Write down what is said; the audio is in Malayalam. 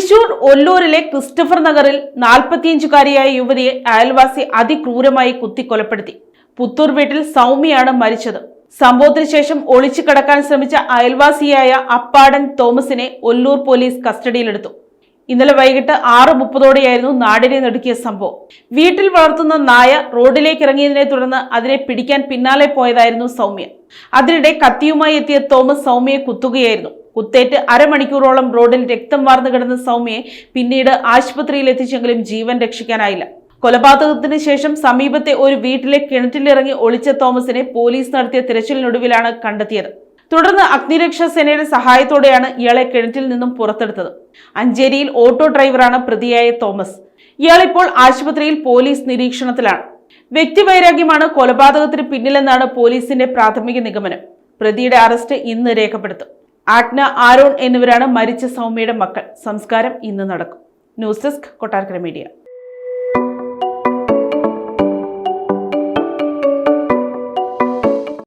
തൃശൂർ ഒല്ലൂരിലെ ക്രിസ്റ്റഫർ നഗറിൽ 45-കാരിയായ യുവതിയെ അയൽവാസി അതിക്രൂരമായി കുത്തിക്കൊലപ്പെടുത്തി. പുത്തൂർ വീട്ടിൽ സൗമ്യയാണ് മരിച്ചത്. സംഭവത്തിന് ശേഷം ഒളിച്ചു കടക്കാൻ ശ്രമിച്ച അയൽവാസിയായ അപ്പാടൻ തോമസിനെ ഒല്ലൂർ പോലീസ് കസ്റ്റഡിയിലെടുത്തു. ഇന്നലെ വൈകിട്ട് 6:30ഓടെയായിരുന്നു നാടിനെ നടുക്കിയ സംഭവം. വീട്ടിൽ വളർത്തുന്ന നായ റോഡിലേക്ക് ഇറങ്ങിയതിനെ തുടർന്ന് അതിനെ പിടിക്കാൻ പിന്നാലെ പോയതായിരുന്നു സൗമ്യ. അതിനിടെ കത്തിയുമായി എത്തിയ തോമസ് സൗമ്യയെ കുത്തുകയായിരുന്നു. കുത്തേറ്റ് അരമണിക്കൂറോളം റോഡിൽ രക്തം വാർന്നു കിടന്ന സൗമ്യയെ പിന്നീട് ആശുപത്രിയിൽ എത്തിച്ചെങ്കിലും ജീവൻ രക്ഷിക്കാനായില്ല. കൊലപാതകത്തിന് ശേഷം സമീപത്തെ ഒരു വീട്ടിലെ കിണറ്റിലിറങ്ങി ഒളിച്ച തോമസിനെ പോലീസ് നടത്തിയ തിരച്ചിലിനൊടുവിലാണ് കണ്ടെത്തിയത്. തുടർന്ന് അഗ്നിരക്ഷാ സേനയുടെ സഹായത്തോടെയാണ് ഇയാളെ കിണറ്റിൽ നിന്നും പുറത്തെടുത്തത്. അഞ്ചേരിയിൽ ഓട്ടോ ഡ്രൈവറാണ് പ്രതിയായ തോമസ്. ഇയാളിപ്പോൾ ആശുപത്രിയിൽ പോലീസ് നിരീക്ഷണത്തിലാണ്. വ്യക്തിവൈരാഗ്യമാണ് കൊലപാതകത്തിന് പിന്നിലെന്നാണ് പോലീസിന്റെ പ്രാഥമിക നിഗമനം. പ്രതിയുടെ അറസ്റ്റ് ഇന്ന് രേഖപ്പെടുത്തും. ആഗ്ന, ആരോൺ എന്നിവരാണ് മരിച്ച സൗമ്യയുടെ മക്കൾ. സംസ്കാരം ഇന്ന് നടക്കും. News desk, Kottarakkara media.